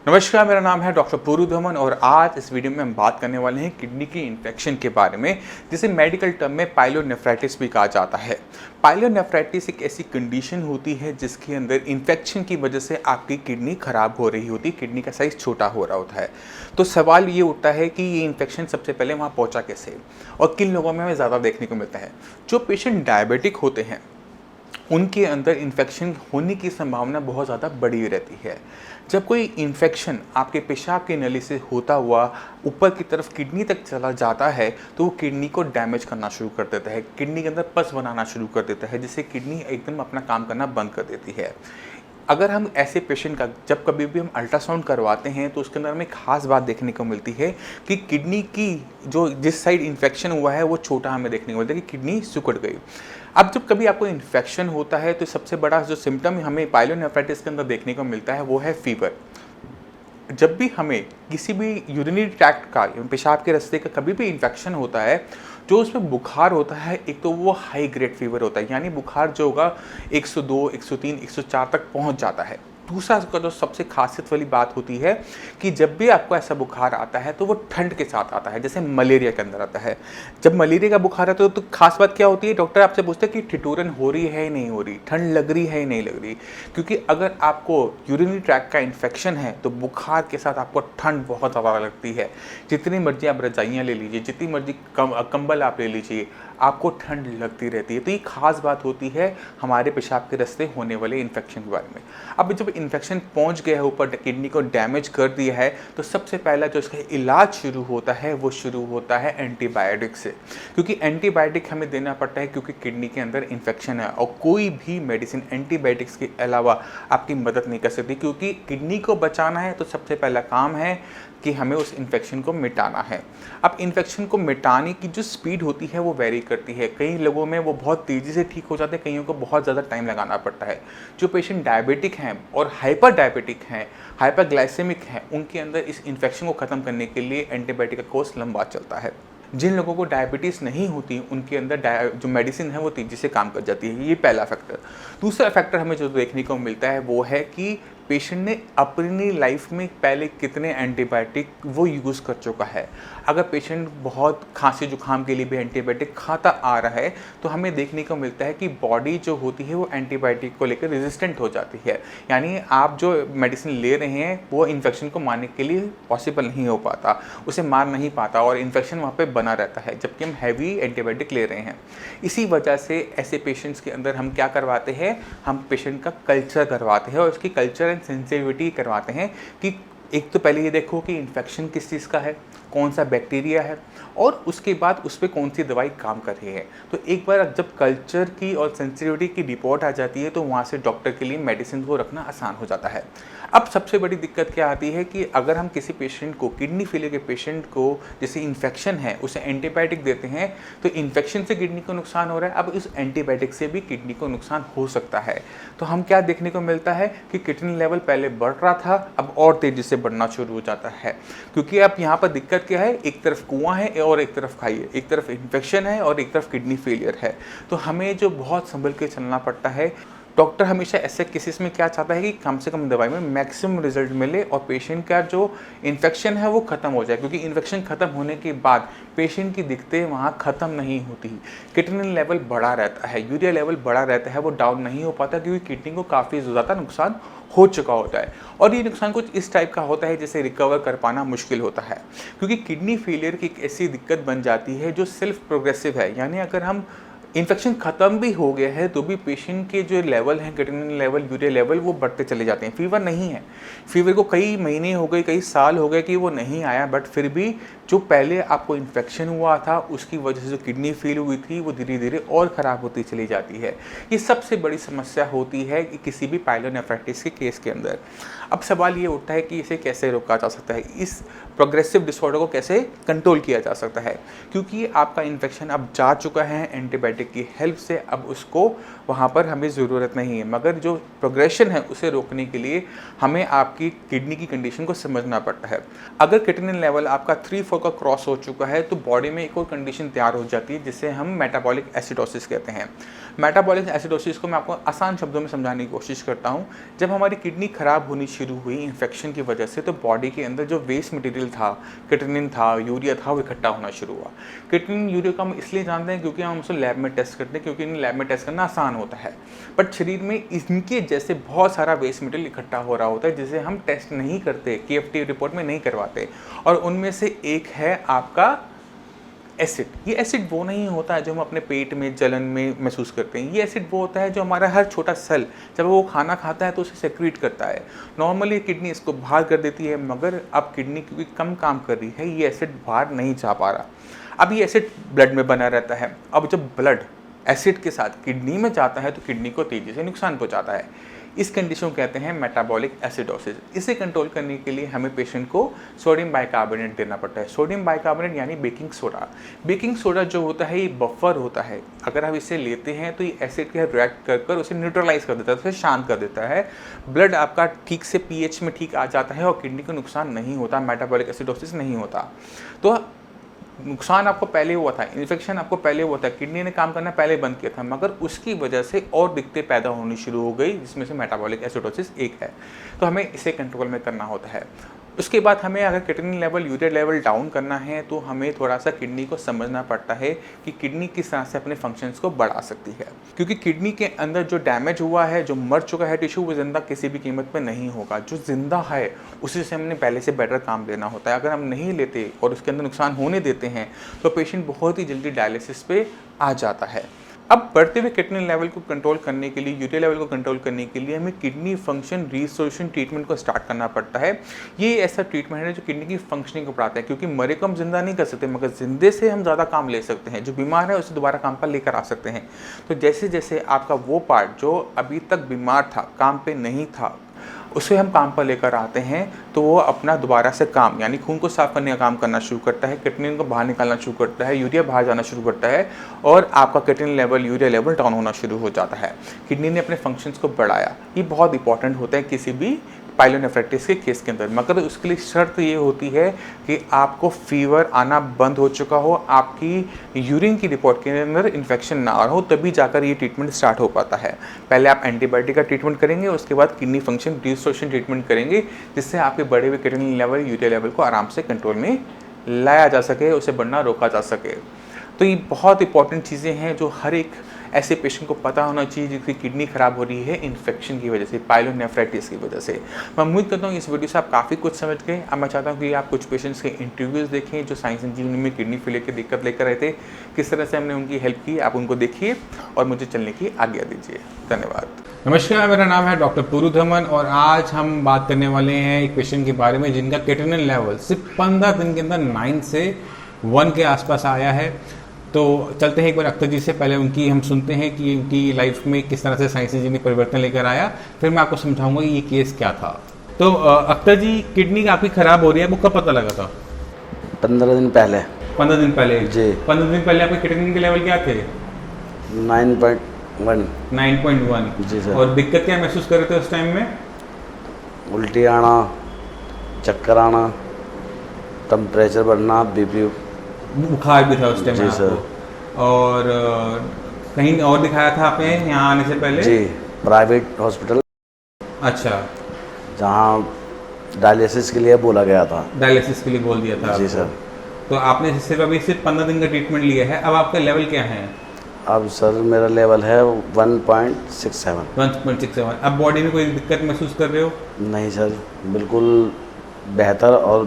नमस्कार, मेरा नाम है डॉक्टर पूरू धमन और आज इस वीडियो में हम बात करने वाले हैं किडनी की इन्फेक्शन के बारे में, जिसे मेडिकल टर्म में पाइलोनेफ्राइटिस भी कहा जाता है। पाइलोनेफ्राइटिस एक ऐसी कंडीशन होती है जिसके अंदर इन्फेक्शन की वजह से आपकी किडनी खराब हो रही होती है, किडनी का साइज छोटा हो रहा होता है। तो सवाल ये उठता है कि ये इन्फेक्शन सबसे पहले वहाँ पहुँचा कैसे और किन लोगों में हमें ज़्यादा देखने को मिलता है। जो पेशेंट डायबिटिक होते हैं उनके अंदर इन्फेक्शन होने की संभावना बहुत ज़्यादा बड़ी रहती है। जब कोई इन्फेक्शन आपके पेशाब की नली से होता हुआ ऊपर की तरफ किडनी तक चला जाता है तो वो किडनी को डैमेज करना शुरू कर देता है, किडनी के अंदर पस बनाना शुरू कर देता है, जिससे किडनी एकदम अपना काम करना बंद कर देती है। अगर हम ऐसे पेशेंट का जब कभी भी हम अल्ट्रासाउंड करवाते हैं तो उसके अंदर हमें खास बात देखने को मिलती है कि किडनी की जो जिस साइड इन्फेक्शन हुआ है वो छोटा हमें देखने को मिलता है कि किडनी सिकुड़ गई। अब जब कभी आपको इन्फेक्शन होता है तो सबसे बड़ा जो सिम्टम हमें पाइलोनेफ्राइटिस के अंदर देखने को मिलता है वो है फीवर। जब भी हमें किसी भी यूरिनरी ट्रैक्ट का पेशाब के रास्ते का कभी भी इन्फेक्शन होता है, जो उसमें बुखार होता है, एक तो वो हाई ग्रेड फीवर होता है, यानी बुखार जो होगा 102, 103, 104 तक पहुंच जाता है। दूसरा उसका जो सबसे खासियत वाली बात होती है कि जब भी आपको ऐसा बुखार आता है तो वो ठंड के साथ आता है, जैसे मलेरिया के अंदर आता है। जब मलेरिया का बुखार आता है तो खास बात क्या होती है, डॉक्टर आपसे पूछते हैं कि ठिठुरन हो रही है या नहीं हो रही, ठंड लग रही है या नहीं लग रही। क्योंकि अगर आपको यूरिनरी ट्रैक्ट का इन्फेक्शन है तो बुखार के साथ आपको ठंड बहुत ज़्यादा लगती है। जितनी मर्जी आप रजाइयाँ ले लीजिए, जितनी मर्जी कंबल आप ले लीजिए, आपको ठंड लगती रहती है। तो ये खास बात होती है हमारे पेशाब के रास्ते होने वाले इन्फेक्शन के बारे में। अब जब इन्फेक्शन पहुंच गया है, ऊपर किडनी को डैमेज कर दिया है, तो सबसे पहला जो इसका इलाज शुरू होता है वो शुरू होता है एंटीबायोटिक से। क्योंकि एंटीबायोटिक हमें देना पड़ता है क्योंकि किडनी के अंदर इन्फेक्शन है और कोई भी मेडिसिन एंटीबायोटिक्स के अलावा आपकी मदद नहीं कर सकती। क्योंकि किडनी को बचाना है तो सबसे पहला काम है कि हमें उस इन्फेक्शन को मिटाना है। अब इन्फेक्शन को मिटाने की जो स्पीड होती है वो वेरी करती है। कई लोगों में वो बहुत तेज़ी से ठीक हो जाते हैं, कईयों को बहुत ज़्यादा टाइम लगाना पड़ता है। जो पेशेंट डायबिटिक हैं और हाइपर डायबिटिक हैं, हाइपरग्लाइसेमिक हैं, उनके अंदर इस इन्फेक्शन को ख़त्म करने के लिए एंटीबायोटिक का कोर्स लंबा चलता है। जिन लोगों को डायबिटीज़ नहीं होती उनके अंदर जो मेडिसिन है वो तेज़ी से काम कर जाती है। ये पहला फैक्टर। दूसरा फैक्टर हमें जो देखने को मिलता है वो है कि पेशेंट ने अपनी लाइफ में पहले कितने एंटीबायोटिक वो यूज़ कर चुका है। अगर पेशेंट बहुत खांसी जुकाम के लिए भी एंटीबायोटिक खाता आ रहा है तो हमें देखने को मिलता है कि बॉडी जो होती है वो एंटीबायोटिक को लेकर रेजिस्टेंट हो जाती है। यानी आप जो मेडिसिन ले रहे हैं वो इन्फेक्शन को मारने के लिए पॉसिबल नहीं हो पाता, उसे मार नहीं पाता और इन्फेक्शन वहाँ पर बना रहता है जबकि हम हैवी एंटीबायोटिक ले रहे हैं। इसी वजह से ऐसे पेशेंट्स के अंदर हम क्या करवाते हैं, हम पेशेंट का कल्चर करवाते हैं और उसकी कल्चर सेंसिटिविटी करवाते हैं कि एक तो पहले ये देखो कि इन्फेक्शन किस चीज़ का है, कौन सा बैक्टीरिया है और उसके बाद उस पर कौन सी दवाई काम कर रही है। तो एक बार जब कल्चर की और सेंसिटिविटी की रिपोर्ट आ जाती है तो वहाँ से डॉक्टर के लिए मेडिसिन को रखना आसान हो जाता है। अब सबसे बड़ी दिक्कत क्या आती है कि अगर हम किसी पेशेंट को, किडनी फेलियर के पेशेंट को जैसे इन्फेक्शन है उसे एंटीबायोटिक देते हैं तो इन्फेक्शन से किडनी को नुकसान हो रहा है, अब इस एंटीबायोटिक से भी किडनी को नुकसान हो सकता है। तो हम क्या देखने को मिलता है कि किडनी लेवल पहले बढ़ रहा था, अब और तेज़ी से बढ़ना शुरू हो जाता है। क्योंकि अब यहाँ पर दिक्कत क्या है, एक तरफ कुआं है और एक तरफ खाई है, एक तरफ इन्फेक्शन है और एक तरफ किडनी फेलियर है। तो हमें जो बहुत संभल के चलना पड़ता है। डॉक्टर हमेशा ऐसे केसेस में क्या चाहता है कि कम से कम दवाई में मैक्सिमम रिजल्ट मिले और पेशेंट का जो इन्फेक्शन है वो ख़त्म हो जाए। क्योंकि इन्फेक्शन ख़त्म होने के बाद पेशेंट की दिक्कतें वहाँ ख़त्म नहीं होती। किडनी लेवल बढ़ा रहता है, यूरिया लेवल बढ़ा रहता है, वो डाउन नहीं हो पाता क्योंकि किडनी को काफ़ी ज़्यादा नुकसान हो चुका होता है। और ये नुकसान कुछ इस टाइप का होता है जिसे रिकवर कर पाना मुश्किल होता है। क्योंकि किडनी फेलियर की एक ऐसी दिक्कत बन जाती है जो सेल्फ प्रोग्रेसिव है। यानी अगर हम इन्फेक्शन ख़त्म भी हो गया है तो भी पेशेंट के जो लेवल हैं, क्रिएटिनिन लेवल, यूरिया लेवल, वो बढ़ते चले जाते हैं। फीवर नहीं है, फीवर को कई महीने हो गए, कई साल हो गए कि वो नहीं आया, बट फिर भी जो पहले आपको इन्फेक्शन हुआ था उसकी वजह से जो किडनी फेल हुई थी वो धीरे धीरे और ख़राब होती चली जाती है। ये सबसे बड़ी समस्या होती है कि किसी भी पाइलोनेफ्राइटिस के केस के अंदर। अब सवाल ये उठता है कि इसे कैसे रोका जा सकता है, इस प्रोग्रेसिव डिसऑर्डर को कैसे कंट्रोल किया जा सकता है। क्योंकि आपका इन्फेक्शन अब जा चुका है एंटीबायोटिक एंटीबायोटिक की हेल्प से अब उसको वहाँ पर हमें ज़रूरत नहीं है, मगर जो प्रोग्रेशन है उसे रोकने के लिए हमें आपकी किडनी की कंडीशन को समझना पड़ता है। अगर क्रिएटिनिन लेवल आपका 3-4 का क्रॉस हो चुका है तो बॉडी में एक और कंडीशन तैयार हो जाती है जिसे हम मेटाबॉलिक एसिडोसिस कहते हैं। मेटाबॉलिक एसिडोसिस को मैं आपको आसान शब्दों में समझाने की कोशिश करता हूँ। जब हमारी किडनी खराब होनी शुरू हुई इन्फेक्शन की वजह से, तो बॉडी के अंदर जो वेस्ट मटेरियल था, क्रिएटिनिन था, यूरिया था, वो इकट्ठा होना शुरू हुआ। क्रिएटिनिन यूरिया को हम इसलिए जानते हैं क्योंकि हम उसको लैब में टेस्ट करते हैं, क्योंकि इन लैब में टेस्ट करना आसान होता है। बट शरीर में इनके जैसे बहुत सारा वेस्ट मटेरियल इकट्ठा हो रहा होता है जिसे हम टेस्ट नहीं करते, KFT रिपोर्ट में नहीं करवाते, और उनमें से एक है आपका एसिड। ये एसिड वो नहीं होता है जो हम अपने पेट में जलन में महसूस करते हैं। ये एसिड वो होता है जो हमारा हर छोटा सेल जब वो खाना खाता है तो उसे सेक्रीट करता है। नॉर्मली किडनी इसको बाहर कर देती है, मगर अब किडनी क्योंकि कम काम कर रही है, ये एसिड बाहर नहीं जा पा रहा। अब ये एसिड ब्लड में बना रहता है। अब जब ब्लड एसिड के साथ किडनी में जाता है तो किडनी को तेज़ी से नुकसान पहुँचाता है। इस कंडीशन को कहते हैं मेटाबॉलिक एसिडोसिस। इसे कंट्रोल करने के लिए हमें पेशेंट को सोडियम बाइकार्बोनेट देना पड़ता है। सोडियम बाइकार्बोनेट यानी बेकिंग सोडा। बेकिंग सोडा जो होता है ये बफर होता है। अगर हम इसे लेते हैं तो ये एसिड के रिएक्ट कर उसे न्यूट्रलाइज कर देता है, उसे शांत कर देता है। ब्लड आपका ठीक से pH में ठीक आ जाता है और किडनी को नुकसान नहीं होता, मेटाबॉलिक एसिडोसिस नहीं होता। तो नुकसान आपको पहले हुआ था, इन्फेक्शन आपको पहले हुआ था, किडनी ने काम करना पहले बंद किया था, मगर उसकी वजह से और दिक्कतें पैदा होनी शुरू हो गई, जिसमें से मेटाबॉलिक एसिडोसिस एक है। तो हमें इसे कंट्रोल में करना होता है। उसके बाद हमें अगर creatinine level, urea level down करना है तो हमें थोड़ा सा किडनी को समझना पड़ता है कि किडनी किस तरह से अपने फंक्शंस को बढ़ा सकती है, क्योंकि किडनी के अंदर जो डैमेज हुआ है, जो मर चुका है टिश्यू, वो जिंदा किसी भी कीमत पे नहीं होगा। जो जिंदा है उसी से हमने पहले से बेटर काम लेना होता है। अगर हम नहीं लेते और उसके अंदर नुकसान होने देते हैं तो पेशेंट बहुत ही जल्दी डायलिसिस पे आ जाता है। अब बढ़ते हुए क्रिएटिनिन लेवल को कंट्रोल करने के लिए, यूरिया लेवल को कंट्रोल करने के लिए हमें किडनी फंक्शन रिस्टोरेशन ट्रीटमेंट को स्टार्ट करना पड़ता है। ये ऐसा ट्रीटमेंट है जो किडनी की फंक्शनिंग को बढ़ाता है, क्योंकि मरे को हम जिंदा नहीं कर सकते, मगर जिंदे से हम ज़्यादा काम ले सकते हैं। जो बीमार है उसे दोबारा काम पर लेकर आ सकते हैं। तो जैसे जैसे आपका वो पार्ट जो अभी तक बीमार था, काम पे नहीं था, उसे हम काम पर लेकर आते हैं तो वो अपना दोबारा से काम, यानी खून को साफ करने का काम करना शुरू करता है, क्रिएटिनिन को बाहर निकालना शुरू करता है, यूरिया बाहर जाना शुरू करता है, और आपका creatinine level, urea level down होना शुरू हो जाता है। किडनी ने अपने फंक्शंस को बढ़ाया। ये बहुत इंपॉर्टेंट होता है किसी भी पाइलोनेफ्राइटिस के केस के अंदर, मगर उसके लिए शर्त ये होती है कि आपको फीवर आना बंद हो चुका हो, आपकी यूरिन की रिपोर्ट के अंदर इन्फेक्शन ना हो, तभी जाकर ये ट्रीटमेंट स्टार्ट हो पाता है। पहले आप एंटीबायोटिक का ट्रीटमेंट करेंगे, उसके बाद किडनी फंक्शन रिस्टोरेशन ट्रीटमेंट करेंगे, जिससे आपके बढ़े हुए क्रिएटिनिन लेवल, यूरिया लेवल को आराम से कंट्रोल में लाया जा सके, उसे बढ़ना रोका जा सके। तो ये बहुत इंपॉर्टेंट चीज़ें हैं जो हर एक ऐसे पेशेंट को पता होना चाहिए जिसकी किडनी खराब हो रही है इन्फेक्शन की वजह से, पाइलोनेफ्राइटिस की वजह से। मैं उम्मीद करता हूँ इस वीडियो से आप काफ़ी कुछ समझ गए। अब मैं चाहता हूँ कि आप कुछ पेशेंट्स के इंटरव्यूज़ देखें जो साइंस एंड जीवन में किडनी फेलियर की दिक्कत लेकर आए थे, किस तरह से हमने उनकी हेल्प की, आप उनको देखिए और मुझे चलने की आज्ञा दीजिए। धन्यवाद। नमस्कार, मेरा नाम है डॉक्टर पुरुधमन और आज हम बात करने वाले हैं एक पेशेंट के बारे में जिनका क्रिएटिनिन लेवल सिर्फ 15 दिन के अंदर 9 से 1 के आसपास आया है। तो चलते हैं एक बार अख्तर जी से, पहले उनकी हम सुनते हैं कि उनकी लाइफ में किस तरह से साइंस इंजीनियरिंग परिवर्तन लेकर आया, फिर मैं आपको समझाऊंगा कि ये केस क्या था। तो अख्तर जी, किडनी आपकी खराब हो रही है, वो कब पता लगा था? 15 दिन पहले। 15 दिन पहले जी। 15 दिन पहले आपके क्रिएटिनिन के लेवल क्या थे? 9.1। 9.1 जी सर। और दिक्कत क्या महसूस कर रहे थे उस टाइम में? उल्टी आना, चक्कर आना, टेम्परेचर बढ़ना, बीपी, बुखार भी था उस टाइम में जी सर। आपको? और कहीं और दिखाया था आपने यहाँ आने से पहले? जी, प्राइवेट हॉस्पिटल। अच्छा। जहाँ डायलिसिस के लिए बोला गया था। डायलिसिस के लिए बोल दिया था जी आपको। सर। तो आपने सिर्फ 15 दिन का ट्रीटमेंट लिया है, अब आपका लेवल क्या है? अब सर मेरा लेवल है 1.67। 1.67। अब बॉडी में कोई दिक्कत महसूस कर रहे हो? नहीं सर, बिल्कुल बेहतर और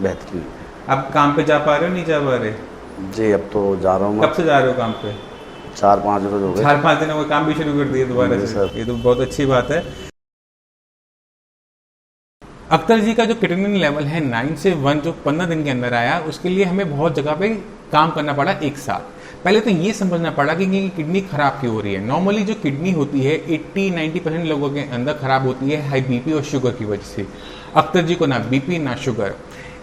बेहतरीन। अब काम पे जा पा रहे हो, नहीं जा पा रहे? जी, अब तो जा रहा हूँ। कब से जा रहे हो काम पे? 4-5 रोज हो गए। 4-5 दिन हो गए, काम भी शुरू कर दिए दोबारा से? सर। ये तो बहुत अच्छी बात है। अख्तर जी का जो क्रिएटिनिन लेवल है 9 से 1 जो 15 दिन के अंदर आया, उसके लिए हमें बहुत जगह पे काम करना पड़ा एक साथ। पहले तो ये समझना पड़ा कि किडनी खराब क्यों हो रही है। नॉर्मली जो किडनी होती है 80-90% लोगों के अंदर खराब होती है हाई बीपी और शुगर की वजह से। अख्तर जी को ना बीपी ना शुगर।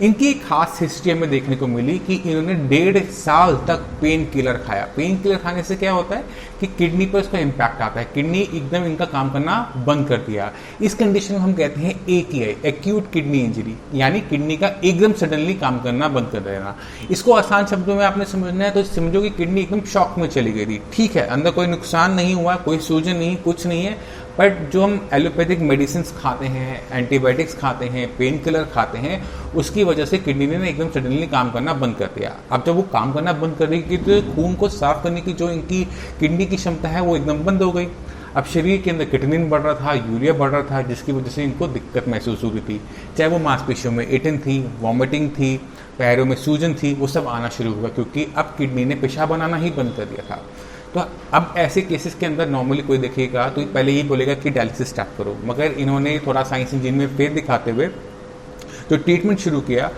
इनकी एक खास हिस्ट्री हमें देखने को मिली कि इन्होंने 1.5 साल तक पेन किलर खाया। पेन किलर खाने से क्या होता है कि किडनी पर उसका इम्पैक्ट आता है, किडनी एकदम इनका काम करना बंद कर दिया। इस कंडीशन को हम कहते हैं AKI, एक्यूट किडनी इंजरी, यानी किडनी का एकदम सडनली काम करना बंद कर देना। इसको आसान शब्दों में आपने समझना है तो समझो कि किडनी एकदम शॉक में चली गई थी। ठीक है, अंदर कोई नुकसान नहीं हुआ, कोई सूजन नहीं, कुछ नहीं है, बट जो हम एलोपैथिक मेडिसिन खाते हैं, एंटीबायोटिक्स खाते हैं, पेन किलर खाते हैं, उसकी वजह से किडनी ने एकदम सडनली काम करना बंद कर दिया। अब जब वो काम करना बंद कर देगी तो खून को साफ करने की जो इनकी किडनी की क्षमता है वो एकदम बंद हो गई। अब शरीर के अंदर किटनिन बढ़ रहा था, यूरिया बढ़ रहा था, जिसकी वजह से इनको दिक्कत महसूस हो रही थी। चाहे वो मांसपेशियों में एटन थी, वॉमिटिंग थी, पैरों में सूजन थी, वो सब आना शुरू हुआ क्योंकि अब किडनी ने पेशाब बनाना ही बंद कर दिया था। तो अब ऐसे केसेस के अंदर नॉर्मली कोई देखेगा तो पहले ही बोलेगा कि डायलिसिस स्टार्ट करो, मगर इन्होंने थोड़ा साइंस इंजीनियरिंग में फेथ दिखाते हुए जो ट्रीटमेंट शुरू किया,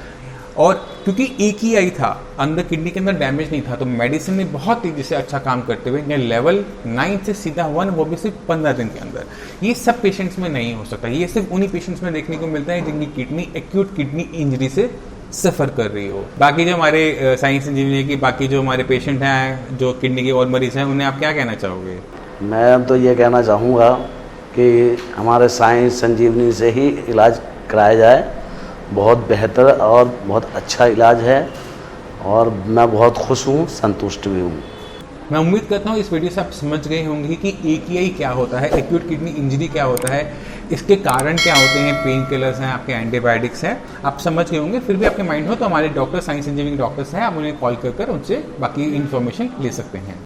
और क्योंकि एक ही आई था, अंदर किडनी के अंदर डैमेज नहीं था, तो मेडिसिन ने बहुत तेजी से अच्छा काम करते हुए लेवल 9 से सीधा 1, वो भी सिर्फ 15 दिन के अंदर। ये सब पेशेंट्स में नहीं हो सकता, ये सिर्फ उन्हीं पेशेंट्स में देखने को मिलता है जिनकी किडनी एक्यूट किडनी इंजरी से सफ़र कर रही हो। बाकी जो हमारे साइंस इंजीनियर की बाकी जो हमारे पेशेंट हैं जो किडनी के और मरीज हैं, उन्हें आप क्या कहना चाहोगे? मैं तो ये कहना चाहूँगा कि हमारे साइंस संजीवनी से ही इलाज कराया जाए, बहुत बेहतर और बहुत अच्छा इलाज है, और मैं बहुत खुश हूँ, संतुष्ट भी हूँ। मैं उम्मीद करता हूँ इस वीडियो से आप समझ गए होंगे कि AKI क्या होता है, एक्यूट किडनी इंजरी क्या होता है, इसके कारण क्या होते हैं, पेन किलर्स हैं, आपके एंटीबायोटिक्स हैं, आप समझ गए होंगे। फिर भी आपके माइंड हो तो हमारे डॉक्टर, साइंस इंजीनियरिंग डॉक्टर्स हैं, आप उन्हें कॉल कर उनसे बाकी इन्फॉर्मेशन ले सकते हैं।